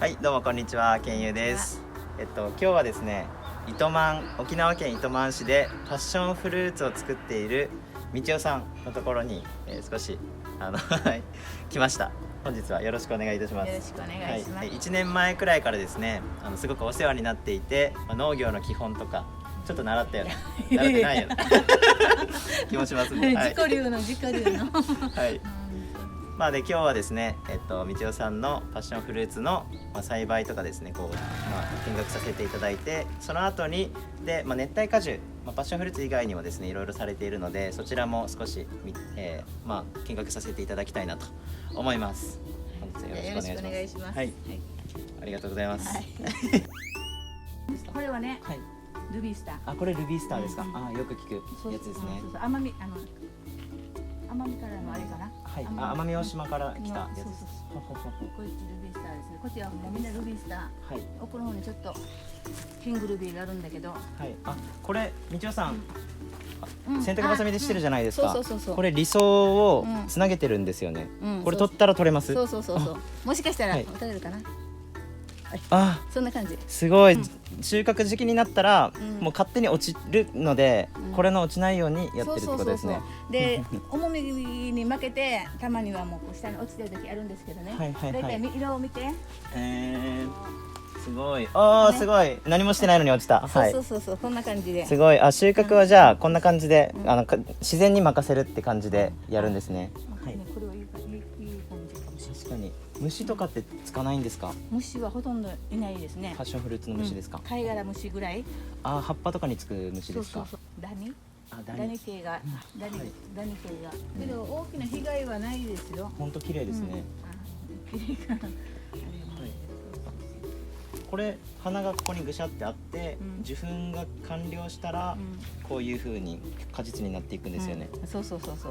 はい、どうもこんにちは、けんゆうです。今日はですね、沖縄県糸満市でパッションフルーツを作っているみちおさんのところに、少し来ました。本日はよろしくお願いいたします。よろしくお願いします。はい、1年前くらいからですね、すごくお世話になっていて、農業の基本とかちょっと習ったよね。習ってないよね。気もしますね。自己流の。はい。で今日はですね、みちおさんのパッションフルーツの、栽培とかですね、見学させていただいて、その後にで、熱帯果樹、パッションフルーツ以外にもですねいろいろされているので、そちらも少し見学させていただきたいなと思います。本日よろしくお願いします。はい、ありがとうございます。これはね、ルビースター。あ、これルビースターですか。よく聞くやつですね。奄美からのあれかな。はい、奄美大島から来たやつです。こっちルビースターですね。こっちはもうみんなルビースター。はい。奥の方にちょっとキングルビーがあるんだけど。はい。これみちおさん、洗濯バサミでしてるじゃないですか。そう。これ理想をつなげてるんですよね。これ取ったら取れます。そう。もしかしたら取れるかな。そんな感じ。すごい。収穫時期になったらもう勝手に落ちるので、これの落ちないようにやってるってことですね。で、重みに負けてたまにはもう下に落ちてる時あるんですけどね。だいたい色を見て。すごい。すごい。何もしてないのに落ちた。そうこんな感じで。すごい。収穫はじゃあこんな感じで自然に任せるって感じでやるんですね。はい。これはいい感じかもしれない。確かに。虫とかってつかないんですか？虫はほとんどいないですね。パッションフルーツの虫ですか？貝殻虫ぐらい。葉っぱとかにつく虫ですか？ダニ系が。けど大きな被害はないですよ。本当綺麗ですね。綺麗か。これ花がここにぐしゃってあって、受粉が完了したらこういう風に果実になっていくんですよね。そう。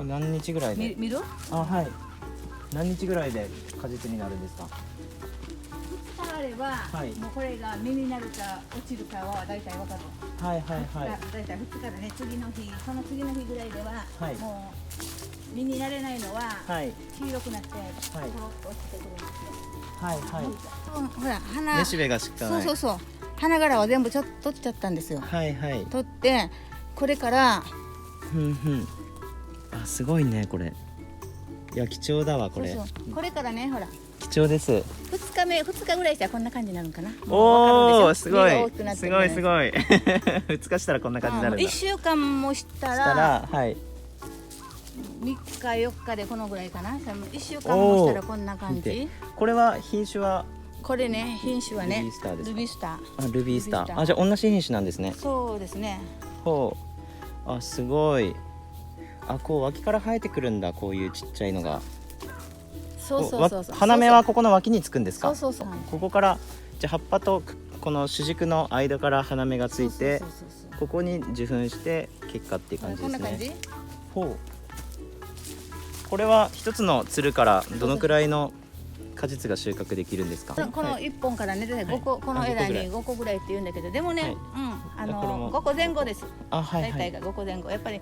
何日ぐらいで？見る？はい。何日ぐらいで果実になるんですか？2日あれば、もうこれが実になるか落ちるかは大体わかる。大体2日でね、その次の日ぐらいでは、もう実になれないのは、黄色くなって、落ちてくるんですよ。ほら、めしべがしかない。そう。花柄は全部取っちゃったんですよ。取って、これから。すごいね、これ。いや貴重だわこれ。これからね、ほら貴重です。2日ぐらいしたらこんな感じになるのかな。おお、すごいすごい2日したらこんな感じになるんだ。1週間もしたら3日4日でこのぐらいかな。1週間もしたらこんな感じ。これは品種は？これね、品種はね、ルビースター。ルビースター。じゃあ同じ品種なんですね。そうですね。すごい。こう脇から生えてくるんだ、こういうちっちゃいのが。そう花芽はここの脇につくんですか？そう。ここからじゃ葉っぱとこの主軸の間から花芽がついて、ここに受粉して結果っていう感じですね。こんな感じ。これは一つのつるからどのくらいの果実が収穫できるんですか？この1本からね、この枝に5個ぐらいって言うんだけど、でもね、5個前後です。大体が5個前後。やっぱり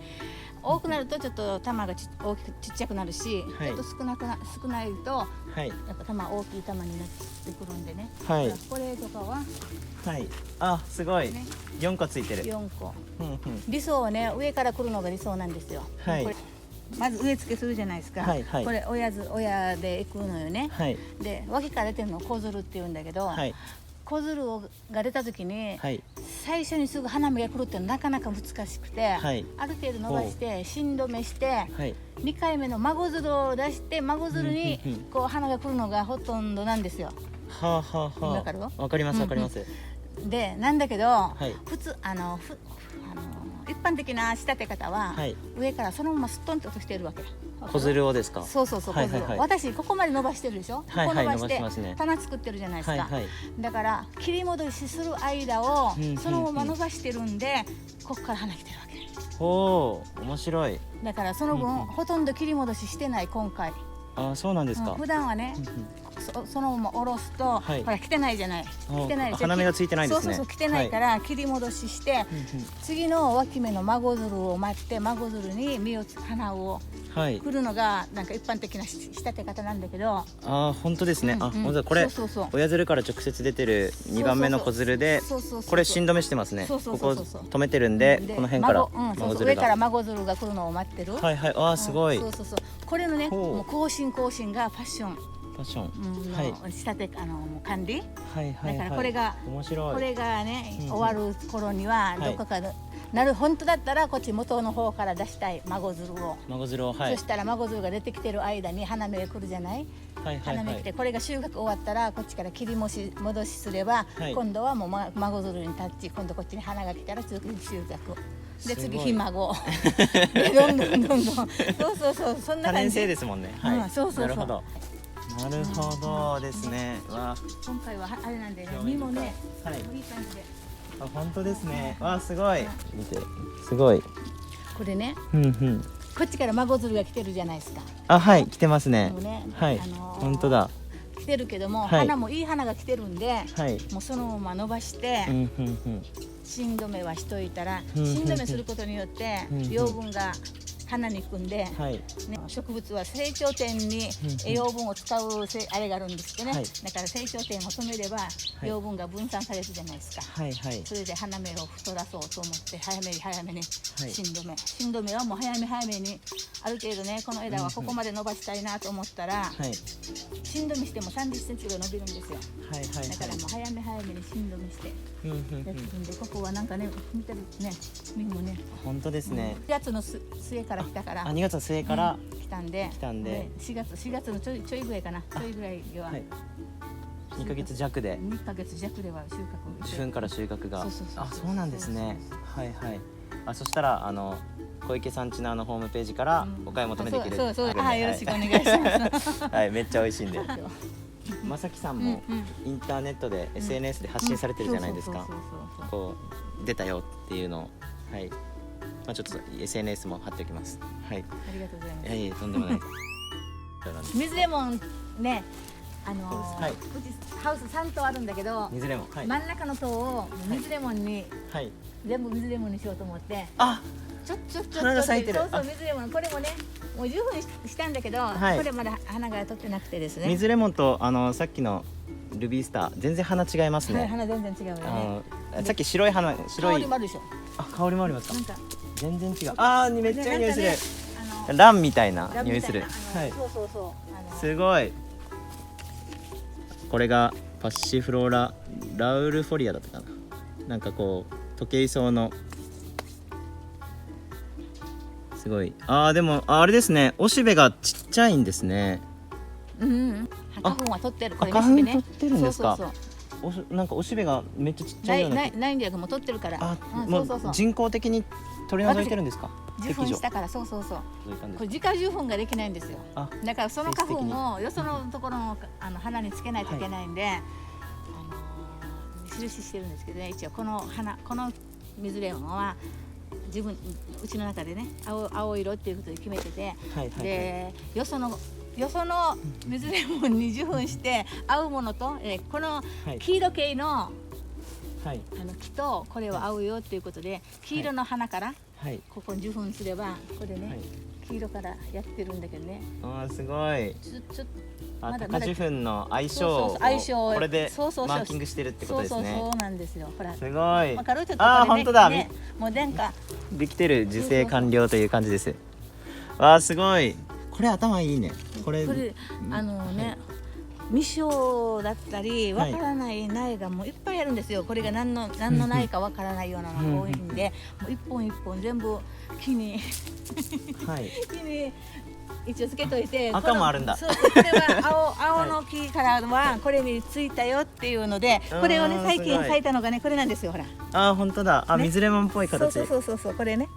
多くなるとちょっと玉がちっちゃくなるし、ちょっと少ないとやっぱ大きい玉になってくるんでね。これとかはすごい4個ついてる。4個。理想はね、上から来るのが理想なんですよ。まず植え付けするじゃないですか。これ親でいくのよね。で脇から出てるの小づるって言うんだけど、小づるが出た時に最初にすぐ花芽が来るってなかなか難しくて、ある程度伸ばして芯止めして、2回目の孫づるを出して、孫づるにこう花が来るのがほとんどなんですよ。わかる？わかります。でなんだけど、普通一般的な仕立て方は、上からそのまますっとんと落としてるわけ。小づるをですか？そう小づる。私ここまで伸ばしてるでしょ。ここ伸ばして棚作ってるじゃないですか。だから切り戻しする間をそのまま伸ばしてるんで、ここから花来てるわけ。面白い。だからその分ほとんど切り戻ししてない今回。そうなんですか。普段はね、そのまま下ろすと、ほら来てないじゃない。来てない。花芽がついてないですね。そう来てないから切り戻しして、次の脇芽の孫づるを待って、孫づるに花を振るのがなんか一般的な仕立て方なんだけど。本当ですね。本当これ親づるから直接出てる2番目の子づるで、これ芯止めしてますね。ここ止めてるんで、この辺から孫づるが、上から孫づるが来るのを待ってる。すごい。これのね、もう更新がファッションの仕立て管理。だからこれがね終わる頃にはどこか本当だったらこっち元の方から出したい孫づるを。そしたら孫づるが出てきてる間に花芽が来るじゃない。花芽来て、これが収穫終わったらこっちから切り戻しすれば、今度はもう孫づるにタッチ、今度こっちに花が来たら次収穫で、次ひ孫でどんどんそうそんな感じ。多年生ですもんね。そうなるほどですね。今回はあれなんでね、実もねいい感じで。本当ですね。すごい。見て、すごい。これね、こっちから孫づるが来てるじゃないですか。来てますね。本当だ。来てるけども、花もいい花が来てるんで、もうそのまま伸ばして芯止めはしといたら、芯止めすることによって養分が花に行くんで、植物は成長点に栄養分を使うあれがあるんですってね。だから成長点を止めれば養分が分散されるじゃないですか。それで花芽を太らそうと思って早めに芯止めはもう早めに、ある程度ねこの枝はここまで伸ばしたいなと思ったら、芯止めしても30センチぐらい伸びるんですよ。だからもう早めに芯止めしてやってるんで、ここはなんかね見てるね、実もね本当ですね。2月の末から来たから、2月の末から来たんで4月のちょいぐらいかな、ちょいぐらいは2ヶ月弱では収穫、受粉から収穫が、そうなんですね。そしたら小池さんちのホームページからお買い求めできる。よろしくお願いします。めっちゃ美味しいんで。まさきさんもインターネットで SNS で発信されてるじゃないですか。こう出たよっていうのを、ちょっと SNS も貼っておきます。ありがとうございます。とんでもない。水レモンね、うちハウス3棟あるんだけど、水レモン、真ん中の棟を水レモンに、全部水レモンにしようと思って、ちょっと花が咲いてる。水レモン、これもねもう10分したんだけど、これまだ花が取ってなくてですね。水レモンとさっきのルビースター全然花違いますね。花全然違うよね。さっき白い花、香りもあるでしょ。香りもありますか。全然違う。めっちゃいい匂いする。ランみたいな匂いする。すごい。これがパッシフローララウルフォリアだったかな。なんかこう時計草のすごい。でもあれですね。おしべがちっちゃいんですね。花粉は取ってる。これ花粉取ってるんですか。なんかおしべがめっちゃちっちゃいような。ないんだけども取ってるから。人工的に取り除いてるんですか。受粉したから、これ自家受粉ができないんですよ。だからその花粉をよそのところの花につけないといけないんで、印してるんですけどね。一応この水レモンはうちの中でね青色っていうことで決めてて、でよその水レモンに受粉して合うものと、この黄色系の木とこれは合うよっていうことで、黄色の花からここに受粉すれば、これね黄色からやってるんだけどね。すごい。高受粉の相性をこれでマーキングしてるってことですね。そうなんですよ。ほら、すごい。本当だ。もう殿下できてる、受精完了という感じです。すごい。これ頭いいね。これ未生だったりわからない苗がもういっぱいあるんですよ。これが何の苗かわからないようなのが多いんで、もう一本一本全部木に一応つけといて。赤もあるんだ。これは青の木からはこれについたよっていうので、これをね最近咲いたのがねこれなんですよ。ほら。本当だ。水レモンっぽい形。そうこれね。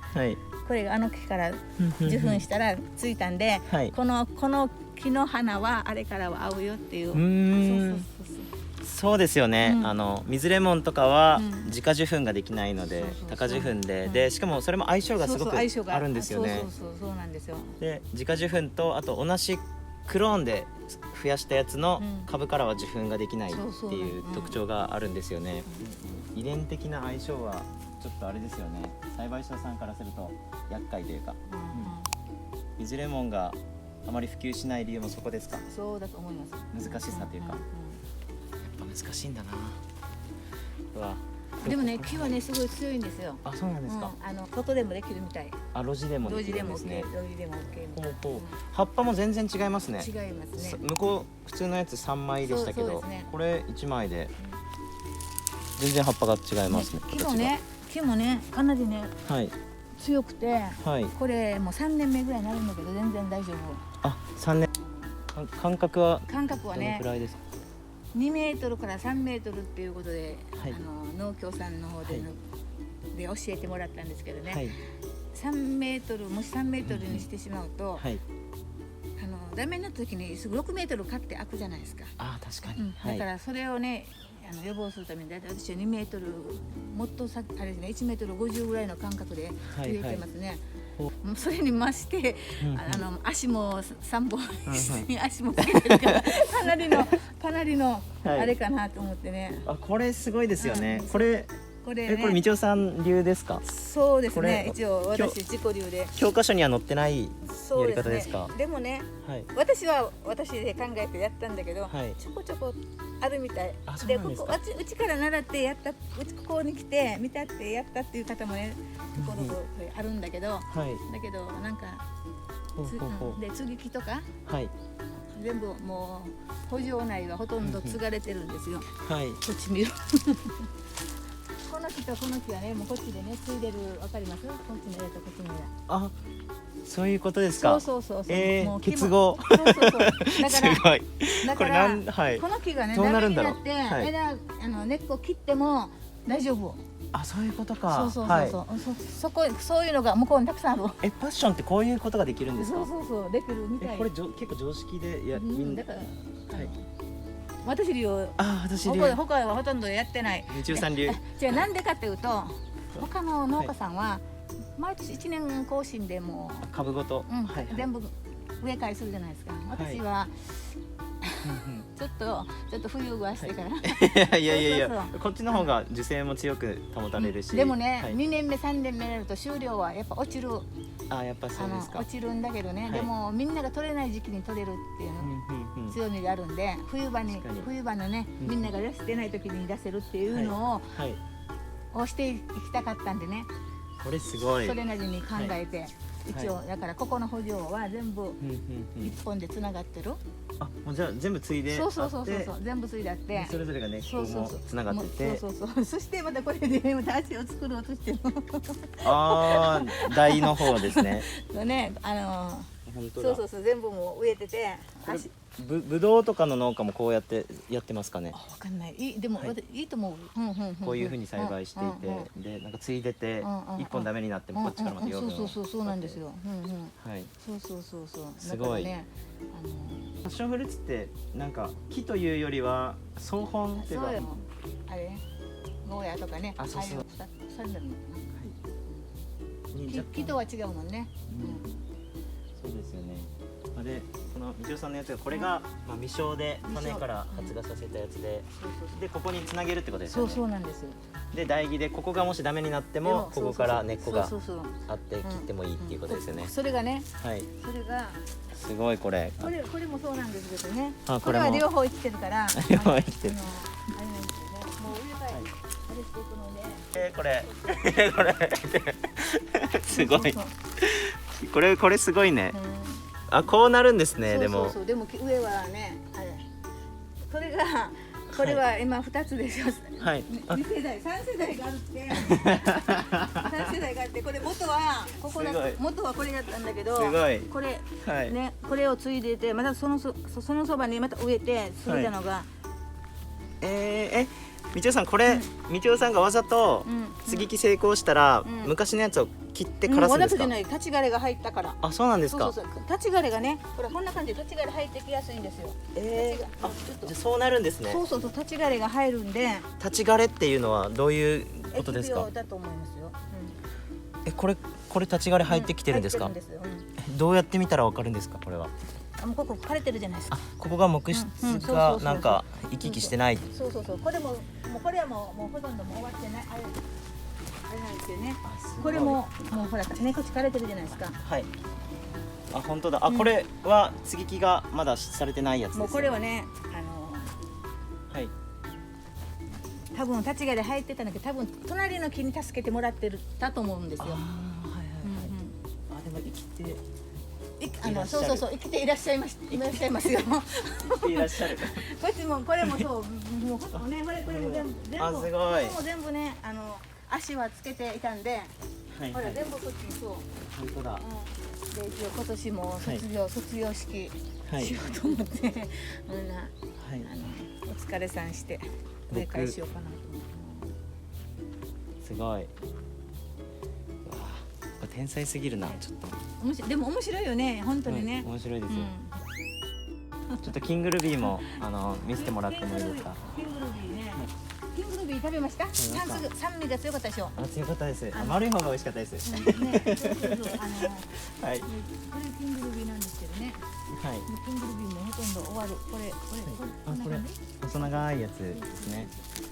これが木から受粉したらついたんで、この木の花はあれからは合うよっていう。そうですよね。水レモンとかは自家受粉ができないので、高受粉で、しかもそれも相性がすごくあるんですよね。そうなんですよ。で自家受粉とあと同じクローンで増やしたやつの株からは受粉ができないっていう特徴があるんですよね。遺伝的な相性はちょっとあれですよね。栽培者さんからすると厄介というか、水レモンがあまり普及しない理由もそこですか？そうだと思います。難しさというか、やっぱ難しいんだな。でもね、木はねすごい強いんですよ。あ、そうなんですか。外でもできるみたい。あ、路地でもできるんですね。路地でも OK。葉っぱも全然違いますね。違いますね。向こう普通のやつ3枚でしたけど、これ1枚で全然葉っぱが違いますね。木もねかなりね強くて、これもう3年目ぐらいになるんだけど全然大丈夫。あ、3年。間隔はね、どのくらいですか？2メートルから3メートルっていうことで、農協さんの方で教えてもらったんですけどね、3メートル、もし3メートルにしてしまうと、ダメになった時にすぐ6メートル買って開くじゃないですか。あ、確かに。だからそれをね予防するために大体私は2メートルもっとあれですね、1メートル50ぐらいの間隔で植えてますね。それに増して足も3本足もつけてるからかなりのあれかなと思ってね。あ、これすごいですよね。これみちおさん流ですか？そうですね。一応私自己流で。教科書には載ってないやり方ですか？でもね、私は私で考えてやったんだけど、ちょこちょこあるみたい。で、うちから習ってやった、ここに来て見たってやったっていう方もね、ここあるんだけど、だけどなんかで接ぎ木とか、全部もう補助内はほとんど継がれてるんですよ。こっち見る。この木とこの木はね、もうこっちでね継いでる、わかります？こっちの枝とこっちの枝。あ、そういうことですか。そう。もう結合。だからこれこの木がねダメになって枝根っこ切っても大丈夫。あ、そういうことか。そういうのが向こうにたくさんある。パッションってこういうことができるんですか？そうできるみたい。これ結構常識でだから私流。他はほとんどやってない。みちおさん流。じゃあなんでかっていうと、他の農家さんは毎年1年更新でも株ごと全部植え替えするじゃないですか。私はちょっと冬はしてから。いやこっちの方が樹勢も強く保たれるし。でもね、2年目3年目になると収量はやっぱ落ちる。あ、やっぱそうですか。落ちるんだけどね、でもみんなが取れない時期に取れるっていうの強みがあるんで、冬場のね、みんなが出ない時に出せるっていうのをしていきたかったんでね。これすごい。それなりに考えて、一応だからここの補助は全部一本でつながってる。あ、もうじゃあ全部ついであって。そう全部ついであって、それぞれがね、ここもつながってて。そしてまたこれでまた足を作ろうとしてる。ああ、台の方ですね。ね、そう全部もう植えてて。ぶどうとかの農家もこうやってやってますかね。わかんない。でもいいと思う。こういう風に栽培していて、でなんかついでて一本ダメになってもこっちからまた養分を。そうなんですよ。はい。そう。すごい。パッションフルーツってなんか木というよりは草本っていうか、あれゴーヤとかね、あ、そう。木とは違うもんね。そうですよね。で、このみちおさんのやつがこれが未生で種から発芽させたやつで、でここにつなげるってことですよね。そうなんですよ。で台木でここがもしダメになってもここから根っこがあって切ってもいいっていうことですよね。それがね、それがすごいこれもそうなんですけどね。これは両方生きてるから。両方生きてる。あれなんですよね。もう植え替えあれしていくので。これすごい。これすごいね。あ、こうなるんですね。でも上はね、これは今2つですよ。2世代、3世代があるって。3世代があって、これ元はこれだったんだけど、これね、これを継いでて、またそのそばにまた植えて継いだのが。みちおさん、これみちおさんがわざと接ぎ木成功したら昔のやつを切ってからすんですか？立ち枯れが入ったから。あ、そうなんですか。立ち枯れがね、これこんな感じで立ち枯れ入ってきやすいんですよ。じゃあそうなるんですね。そう立ち枯れが入るんで。立ち枯れっていうのはどういうことですか？疫病だと思いますよ。これ立ち枯れ入ってきてるんですか？どうやって見たらわかるんですか、これは？もうここ枯れてるじゃないですか。ここが木質がなんか生き生きしてない。そうそうそう。これもこれはもうほとんどもう終わってない。あれなんですよね。これももうほら根こち枯れてるじゃないですか。はい。あ、本当だ。あ、これは接ぎ木がまだされてないやつです。もうこれはね、はい。多分立ち木で生えてたんだけど、多分隣の木に助けてもらってるだと思うんですよ。はいはいはい。あ、でも生きて。そうそうそう、生きていらっしゃいます。いらっしゃいますよ。生きていらっしゃる。こっちもこれもそう、もうね、これも全部あ、すごい。これも全部ね、足はつけていたんで、ほら全部こっちにそう。本当だ。で一応今年も卒業式しようと思って、お疲れさんして植え替えしようかなと思って。すごい。天才すぎるな、ちょっと。でも面白いよね、本当にね。面白いですよ。ちょっとキングルビーも見せてもらってもいいですか。キングルビーね。キングルビー食べました？酸味が強かったでしょ。強かったです。丸い方が美味しかったです。はい。これキングルビーなんですけどね。はい。キングルビーもほとんど終わる。これ細長いやつですね。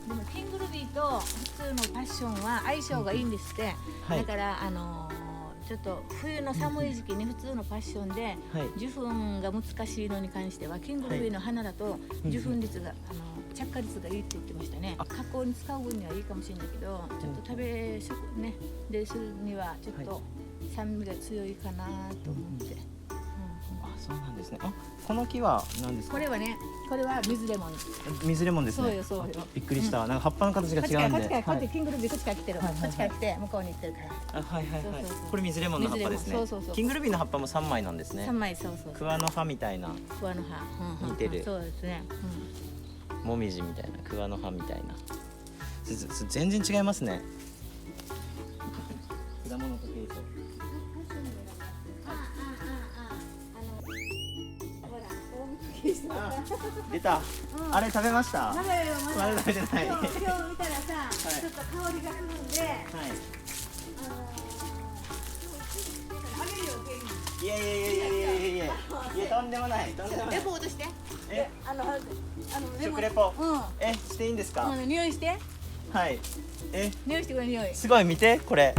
でもキングルビーと普通のパッションは相性がいいんですって。だからちょっと冬の寒い時期に普通のパッションで受粉が難しいのに関してはキングルビーの花だと受粉率が着火率がいいって言ってましたね。加工に使う分にはいいかもしれないけど、ちょっと食べ食ねでするにはちょっと酸味が強いかなと思って。あ、そうなんですね。あ、この木は何ですか？これはね、これは水レモン。水レモンですね。そうよそうよ。びっくりした。なんか葉っぱの形が違うんで。こっちキングルビーこっちから来てる。こっちから来て向こうに行ってるから。あ、はいはいはい。これ水レモンの葉っぱですね。キングルビーの葉っぱも3枚なんですね。3枚、そうそう。桑の葉みたいな。桑の葉。似てる。そうですね。もみじみたいな、桑の葉みたいな。全然違いますね。果物とケイソ。出た。あれ食べました？まだ食べてない。今日見たらさ、ちょっと香りがするんで。はい。いやとんでもない。レポートして。食レポ。していいんですか？匂いして。はい。匂いしてこれ匂い。すごい見てこれ。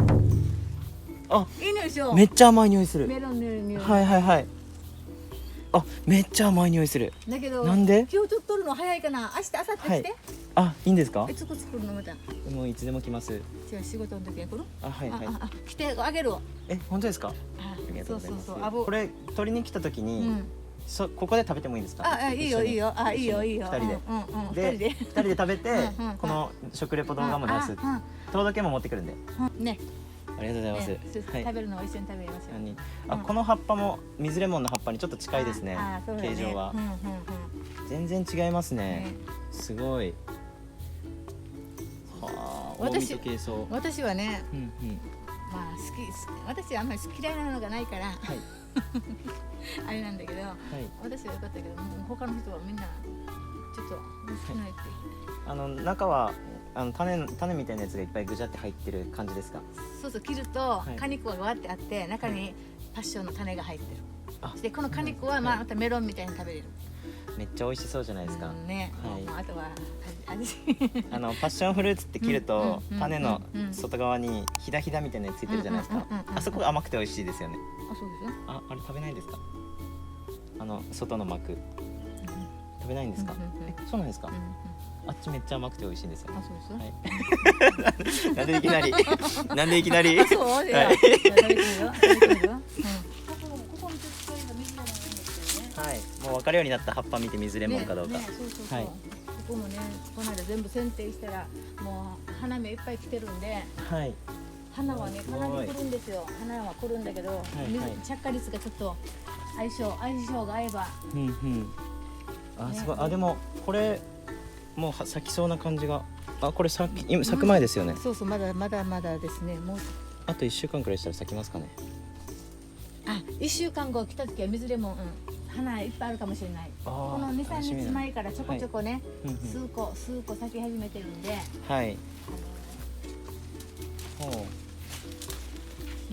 あ、いい匂いでしょ。めっちゃ甘い匂いする。メロンの匂い。はいはいはい。あ、めっちゃ甘い匂いする。だけどなんで？今日取るの早いかな。明日明後日来て。あ、いいんですか？作るのまた。もういつでも来ます。じゃあ仕事の時に来る？あ、はいはい。来てあげるわ。本当ですか？ありがとうございます。これ取りに来た時に、ここで食べてもいいですか？いいよいいよ。いいよいいよ。二人で食べてこの食レポ動画も出す。届けも持ってくるんで。ね。ありがとうございます。食べるのを一緒に食べましょう。この葉っぱも水レモンの葉っぱにちょっと近いですね。形状は。全然違いますね。すごい。私はね、まあ私はあんまり嫌いなのがないから、あれなんだけど、私は良かったけど、他の人はみんなちょっと好きなやつ。中は種みたいなやつがいっぱいぐじゃって入ってる感じですか？そうそう、切ると果肉がわってあって中にパッションの種が入ってる。でこの果肉はまたメロンみたいに食べれる。めっちゃ美味しそうじゃないですか。ね。あとは味。パッションフルーツって切ると種の外側にひだひだみたいなやつついてるじゃないですか。あそこが甘くて美味しいですよね。あ、そうですよ。あれ食べないですか？外の膜食べないんですか？そうなんですか？あっちめっちゃ甘くて美味しいんですよ。あ、そうですよ。なんでいきなり？なんでいきなり？そう。はい、もう分かるようになった葉っぱ見て水レモンかどうか。はい。ここもね、この間全部剪定したらもう花芽いっぱい来てるんで。はい。花はね、かなり来るんですよ。花は来るんだけど、着火率がちょっと相性が合えば。あ、すごい。あ、でもこれもう咲きそうな感じが。これ咲く前ですよね。そうそう、まだですね。もうあと1週間くらいしたら咲きますかね。1週間後来た時は水レモン、花いっぱいあるかもしれない。この2、3日前からちょこちょこね、数個咲き始めてるんで。はい。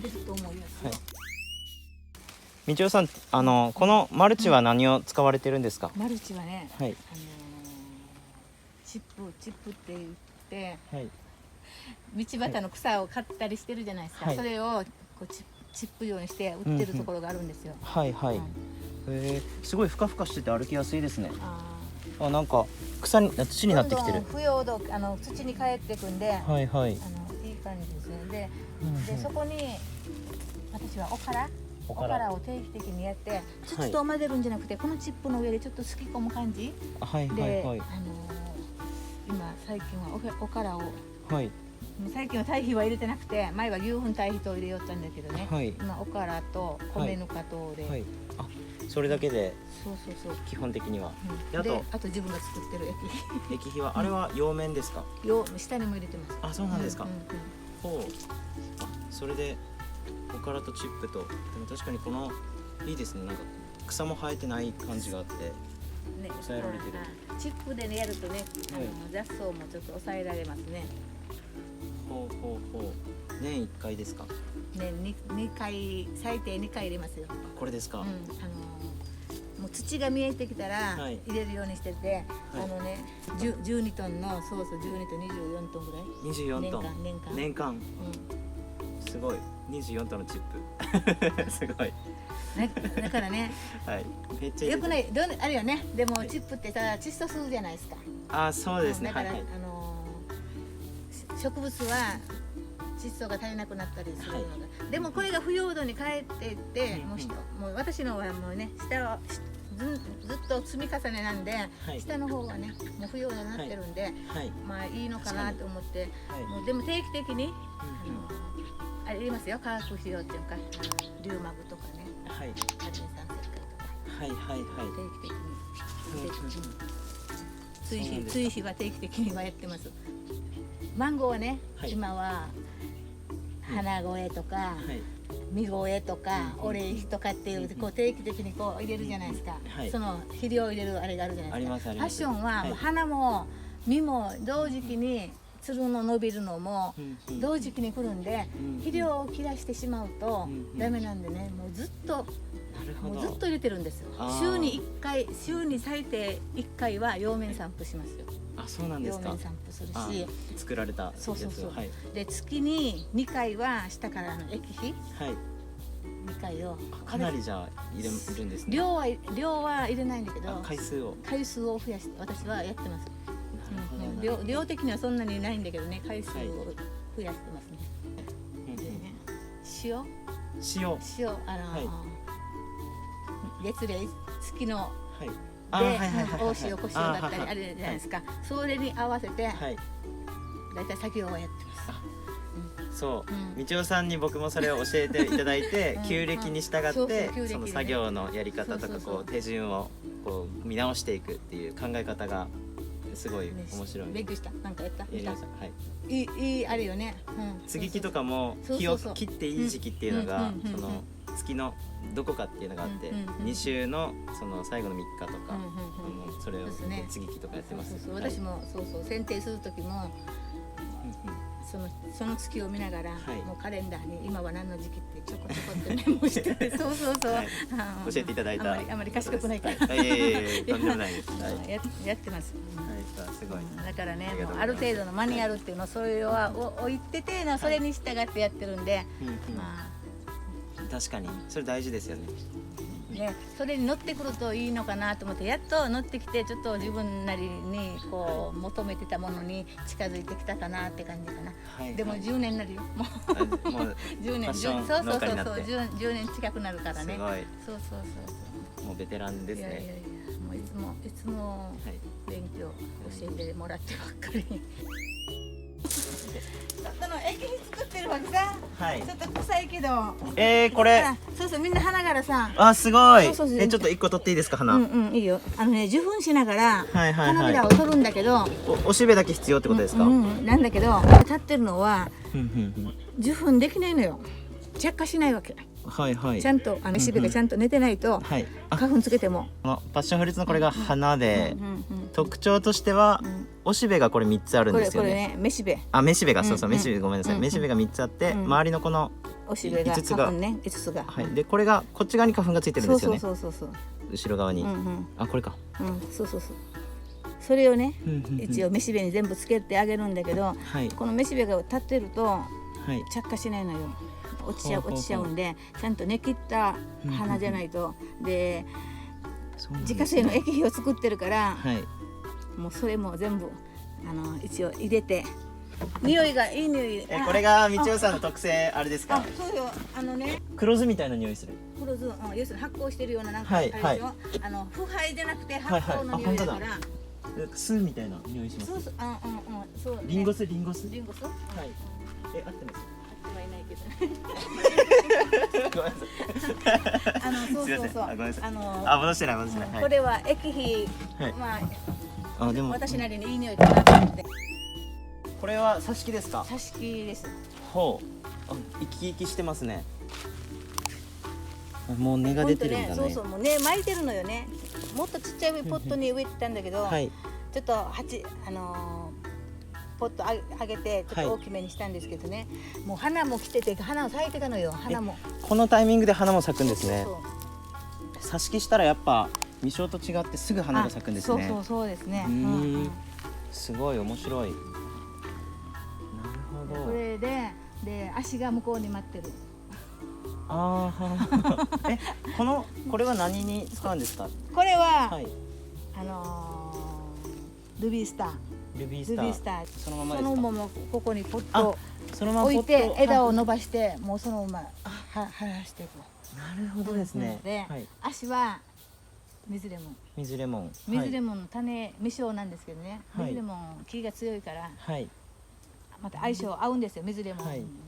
出ると思いますよ。みちおさん、このマルチは何を使われてるんですか？マルチはね、はい、チップって言って、はい、道端の草を買ったりしてるじゃないですか、はい、それをこうチップ用にして売ってるところがあるんですよ。はいはい、すごいふかふかしてて歩きやすいですね。なんか土になってきてる。腐葉土土に帰ってくんで、はいはい、いい感じですね。でそこに私はおからを定期的にやって土と混ぜるんじゃなくて、このチップの上でちょっとすき込む感じで、今最近はおからを、最近は堆肥は入れてなくて、前は牛糞堆肥と入れよったんだけどね、今おからと米ぬかとで、それだけでそう基本的には。あと自分が作ってる液肥はあれは葉面ですか？下にも入れてます。あ、そうなんですか。ほう。それでおからとチップと、でも確かにこのいいですね。なんか草も生えてない感じがあって抑えられてる。チップでねやるとね、雑草もちょっと抑えられますね。ほう。年1回ですか？年2回、最低2回入れますよ。これですか？もう土が見えてきたら入れるようにしてて、12トンのそうそう12トン24トンぐらい。24トン。年間。すごい。24トンのチップ。すごい。だからね。めっちゃよくない、あるよね。でもチップってさ、窒素吸うじゃないですか。あ、そうですね。だから植物は窒素が足りなくなったりするのが、でもこれが腐葉土に帰っていって、もう私のはもうね、下はずっと積み重ねなんで、下の方はねもう腐葉土になってるんで、まあいいのかなと思って、もうでも定期的にあれ入れますよ。化学肥料っていうかリュウマグとかね、カリン酸石灰とか、定期的に追肥は定期的にはやってます。マンゴーはね、今は花越とか実越とかオレンジとかっていうこう定期的にこう入れるじゃないですか。その肥料を入れるあれがあるじゃないですか。パッションは花も実も同時期につるの伸びるのも同時期に来るんで、肥料を切らしてしまうとダメなんでね、もうずっと入れてるんですよ。週に最低1回は葉面散布しますよ。あ、そうなんですか。葉面散布するし、作られたやつを。で月に2回は下からの液肥2回をかなりじゃあ入れるんですね。量は入れないんだけど、回数を増やして私はやってます。量的にはそんなにないんだけどね、回数を増やしてますね。塩月齢月の大塩小塩だったりあるじゃないですか。それに合わせてだいたい作業はやってます。そう、みちおさんに僕もそれを教えていただいて、旧暦に従ってその作業のやり方とかこう手順をこう見直していくっていう考え方がすごい面白い。勉強した。なんかやった。やりました。はい。いいあるよね。接ぎ木とかも木を切っていい時期っていうのがその月のどこかっていうのがあって、2週のその最後の3日とか、それを接ぎ木とかやってます。私も剪定する時もその月を見ながら、もうカレンダーに今は何の時期ってちょこちょこってメモしてて、教えていただいた。あまり賢くないから。とんでもないです。やってます。すごい。だからね、もうある程度のマニュアルっていうの、それは置いててそれに従ってやってるんで、確かにそれ大事ですよね。それに乗ってくるといいのかなと思って、やっと乗ってきてちょっと自分なりにこう求めてたものに近づいてきたかなって感じかな。でも10年になるよ。もう10年、10年近くなるからね。もうベテランですね。もういつも勉強教えてもらってばっかり。液肥作ってるわけさ。ちょっと臭いけど。これ。そうみんな花からさ。あ、すごい。ちょっと1個取っていいですか、花。いいよ。受粉しながら花びらを取るんだけど。おしべだけ必要ってことですか。なんだけど、立ってるのは受粉できないのよ。着火しないわけ。ちゃんとめしべがちゃんと寝てないと花粉つけても。パッションフルーツのこれが花で、特徴としてはおしべがこれ3つあるんですよね。これね、めしべ。めしべがめしべごめんなさい。めしべが3つあって、周りのこのおしべが5つが花粉ね、5つが。はい。でこれがこっち側に花粉がついてるんですよね。そうそうそうそう。後ろ側に。うんうん。あ、これか。うん、そうそうそう。それをね、うんうんうん一応めしべに全部つけてあげるんだけど、はいこのめしべが立ってるとはい。着火しないのよ。落ちちゃうほうほうほう落ちちゃうんで、ちゃんとね切った花じゃないと。で、そうなんですね自家製の液肥を作ってるから、はい。もうそれも全部一応入れて、匂いがいい匂い。これが道夫さんの特製あれですあか。そうよ、ね、黒酢みたいな匂いする。黒酢、要するに発酵してるようななんかあはいれでしょ。腐敗じゃなくて発酵の匂いだから。酢みたいな匂いします。そうそう、そうね。リンゴ酢、リンゴ酢。リンゴ酢？はい。合ってます。はいないけど。ごめんなさい。そうそうそう。ごめんなさい。戻してない、戻してない。これは液肥、まあでも私なりにいい匂いかなと思って。これは挿し木ですか。挿し木です。ほう。生き生きしてますね。もう根が出てるんだね。そうそう、もう根巻いてるのよね。もっとちっちゃいポットに植えてたんだけど、はい。ちょっとポットあげてちょっと大きめにしたんですけどね。もう花も来てて、花も咲いてたのよ。花も。このタイミングで花も咲くんですね。そう挿し木したらやっぱ未生と違ってすぐ花が咲くんですね。そうですね。すごい面白い。なるほど。これで足が向こうに待ってる。ああ、これは何に使うんですか。これは、はい。ルビースター。ルビースター。そのままですか。そのままここにポットそのまま置いて枝を伸ばしてもうそのまま生やしていく。なるほどですね。で、足は水レモン。水レモン。水レモンの種未生なんですけどね。水レモン木が強いから。はい。また相性合うんですよ。水レモン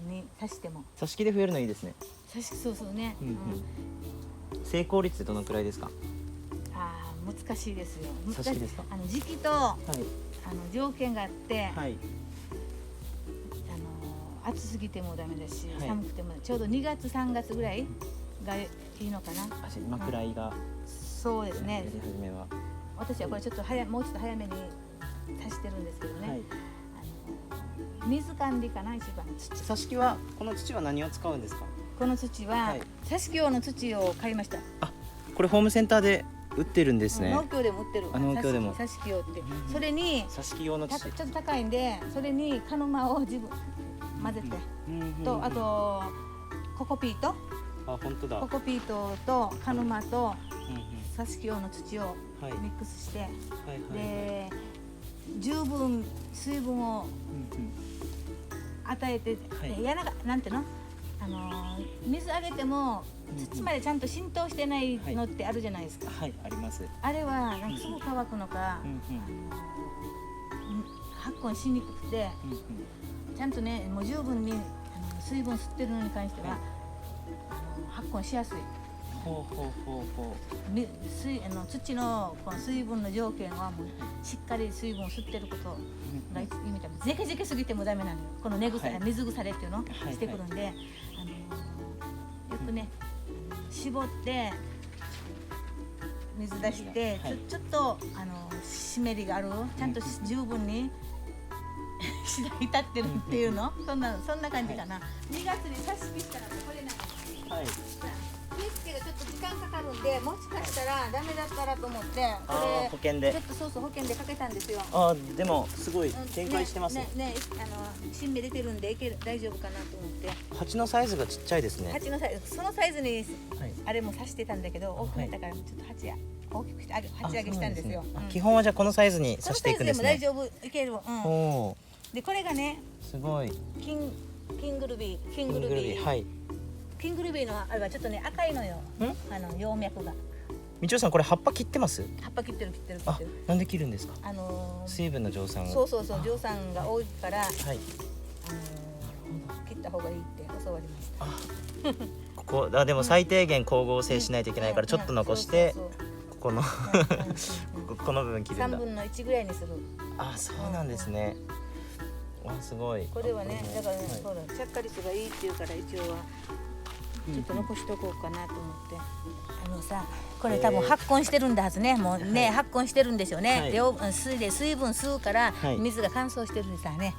に刺しても。挿し木で増えるのいいですね。そうそうね。成功率ってどのくらいですか。難しいですよ。挿し木ですか。時期と条件があって、暑すぎてもダメだし、寒くてもちょうど2月3月ぐらいがいいのかな。今くらいが。そうですね。初めは。私はこれちょっともうちょっと早めに刺してるんですけどね。水管理かな一番。挿し木はこの土は何を使うんですか。この土は挿し木用の土を買いました。これホームセンターで売ってるんですね。農協でも売ってる。農協でも。挿し木用って。それに挿し木用の土。ちょっと高いんで、それにカヌマを混ぜて、とあとココピート。本当だ。ココピートとカヌマと挿し木用の土をミックスして、で十分水分を与えて、なんていうの、水あげても土までちゃんと浸透してないのってあるじゃないですか。はいあります。あれはなんかすぐ乾くのか、発根しにくくて、ちゃんとねもう十分に水分吸ってるのに関しては発根しやすい。土のこの水分の条件はもうしっかり水分を吸ってることが意味だ。ぜけぜけすぎてもダメなのよ。この水腐れっていうのしてくるんで、よくね絞って水出して、ちょっと湿りがある、ちゃんと十分に至ってるっていうの、そんな感じかな。2月に挿し木したらこれなんです。植え付けがちょっと時間かかるんで、もしかしたらダメだったらと思って、これ保険でちょっと保険でかけたんですよ。でもすごい展開してますね。新芽出てるんで大丈夫かなと思って。鉢のサイズがちっちゃいですね。鉢のサイズ、そのサイズにあれも刺してたんだけど、大きくなったからちょっと鉢大きくして鉢上げしたんですよ。基本はじゃあこのサイズに刺していくんですね。このサイズでも大丈夫、いける。でこれがね、すごいキングルビー、はい。キングルビーのあれはちょっとね赤いのよ。葉脈が。みちおさんこれ葉っぱ切ってます？葉っぱ切ってる。なんで切るんですか？水分の蒸散を。そう蒸散が多いから、切った方がいいって教わりました。ここでも最低限光合成しないといけないからちょっと残して、ここのこの部分切るんだ。3分の1ぐらいにする。そうなんですね。すごい。これはね、だからね、着火率がいいっていうから一応はちょっと残しとこうかなと思って。これ多分発根してるんだはずね。もうね、発根してるんでしょうね。水分吸うから水が乾燥してるんですよね。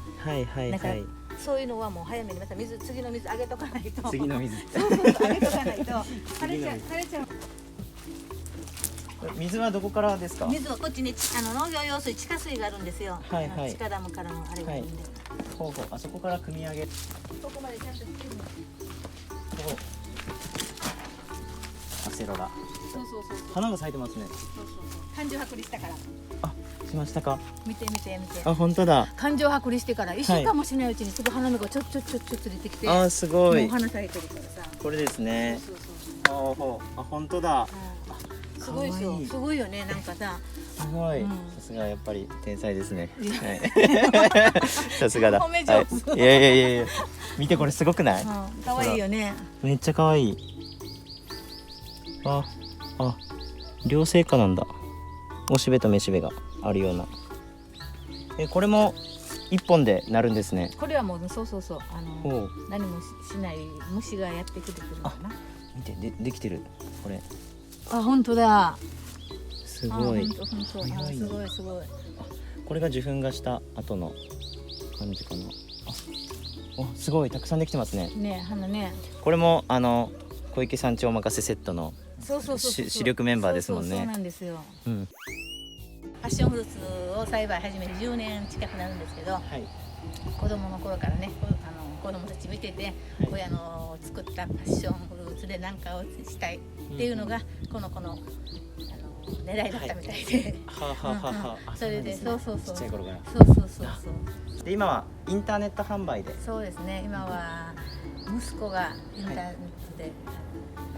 だからそういうのはもう早めにまた次の水あげとかないと。次の水。そうあげとかないと枯れちゃう。水はどこからですか？水はこっちに農業用水地下水があるんですよ。はいはい。地下ダムからのあれがあるんで。ほうほう、あそこから汲み上げ。ここまでちゃんとしてるの。アセロラ。そう。花が咲いてますね。そう。環状剥離したから。あ、しましたか。見て。あ、本当だ。環状剥離してから1週間もしないうちにすぐ花芽がちょっと出てきて。あ、すごい。もう花咲いてるからさ。これですね。ほう。あ、本当だ。すごいですよ。すごいよね、なんかさ。すごい。さすがやっぱり天才ですね。さすがだ。褒め上手。いや。見てこれすごくない？可愛いよね。めっちゃ可愛い。あ、両生花なんだ。おしべとめしべがあるような。これも一本でなるんですね。これはもうそう何もしない虫がやってくるのかな。見てできてるこれ。あ、本当だ。すごい。すごい。これが受粉がした後の感じかな。すごいたくさんできてますね。ね、花ね。これも小池山地お任せセットの主力メンバーですもんね。そうなんですよ。うん。パッションフルーツを栽培始めて10年近くなるんですけど、子供の頃からね、子供たち見てて、親の作ったパッションフルーツで何かをしたいっていうのがこの子の狙いだったみたいで、それでそうちっちゃい頃からで今はインターネット販売で。そうですね。今は息子がインターネットで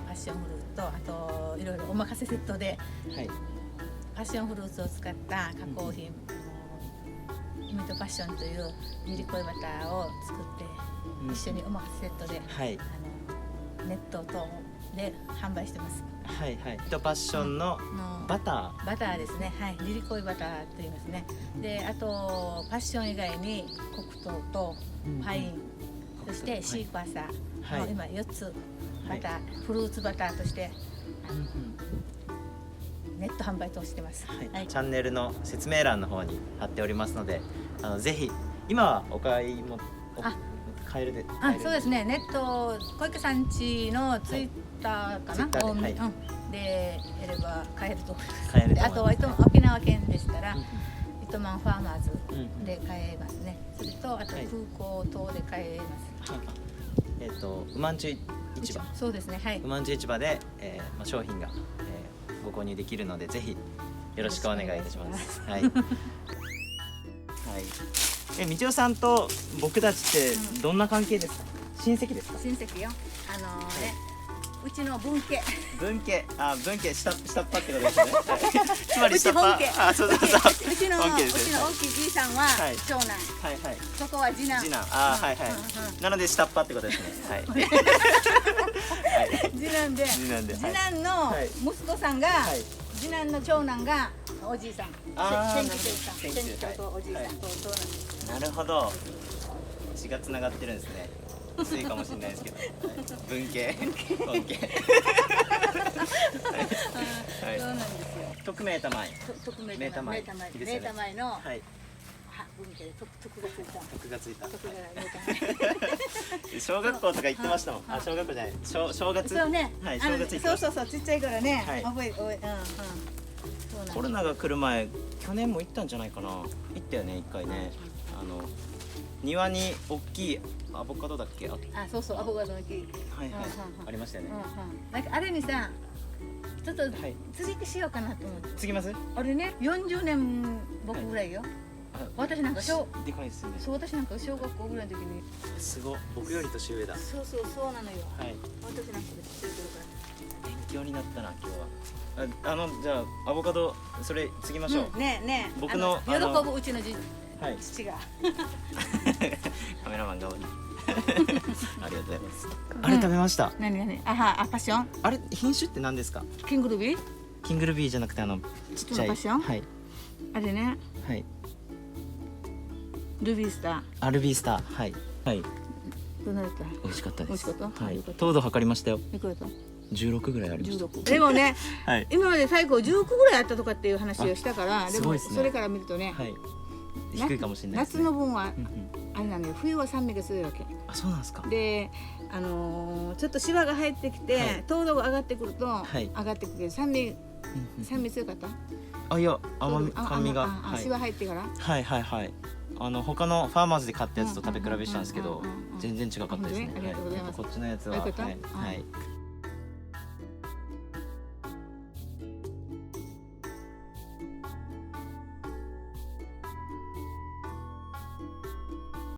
パッションフルーツとあといろいろお任せセットでパッションフルーツを使った加工品、ミートパッションという練り恋バターを作って一緒にお任せセットでネット等で販売してます。ミートパッションのバターですね。練り恋バターと言いますね。で、あとパッション以外に黒糖とパイン、そしてシークワーサーの今4つバター、フルーツバターとしてネット販売としてます。チャンネルの説明欄の方に貼っておりますので、ぜひ今はお買いも買えるで。そうですね。ネット小池さんちのツイッターかな、でやれば買えると思います。あとは沖縄県でしたら糸満ファーマーズで買えますね。それとあと空港等で買えます。うまんちゅ市場。そうですね。うまんちゅ市場で商品がご購入できるので、ぜひよろしくお願いいたします。みちおさんと僕たちってどんな関係ですか？親戚ですか？親戚よ。うちの分家。分家下っ端ってことですね。つまり下っ端。そう。うちの大きいじいさんは長男。そこは次男。なので下っ端ってことですね。次男で次男の息子さんが次男の長男がおじいさん。選挙とおじいさんと長男。なるほど。血がつながってるんですね。薄いかもしれないですけど。文系。そうなんですよ。特命玉井。名玉井の文系で徳がついた。小学校とか行ってましたもん。小学校じゃない。正月。そうね。正月行ってました。そうちっちゃい頃ね。コロナが来る前、去年も行ったんじゃないかな。行ったよね、一回ね。庭に大きいアボカドだっけ？そうアボカドの木。ありましたよね。なんかあれにさ、ちょっと継ぎしようかなと思って。継ぎます？あれね、40年僕ぐらいよ。私なんかでかいですよね。私なんか小学校ぐらいの時に。すごい、僕より年上だ。そうなのよ。私なんかで知ってるから。勉強になったな今日は。じゃあアボカドそれ継ぎましょう。ね。僕の喜ぶうちの父が。カメラマン側に。ありがとうございます。あれ食べました。何？パッション？あれ品種って何ですか？キングルビー？キングルビーじゃなくてちっちゃい。パッション？あれね。ルビースター。ルビースター。どうなった？美味しかったです。美味しかった？糖度測りましたよ。いくらだ？16ぐらいありました。でもね、今まで最高19ぐらいあったとかっていう話をしたから、でもそれから見るとね、低いかもしれない。夏の分はあれなんだよ、冬は酸味が強いわけ。あ、そうなんですか。で、ちょっとシワが入ってきて、糖度が上がってくると、上がってくるけど、酸味強かった？あ、いや、甘みが。シワ入ってから。はいはいはい。他のファーマーズで買ったやつと食べ比べしたんですけど、全然違かったですね。ありがとうございます。こっちのやつは、はい。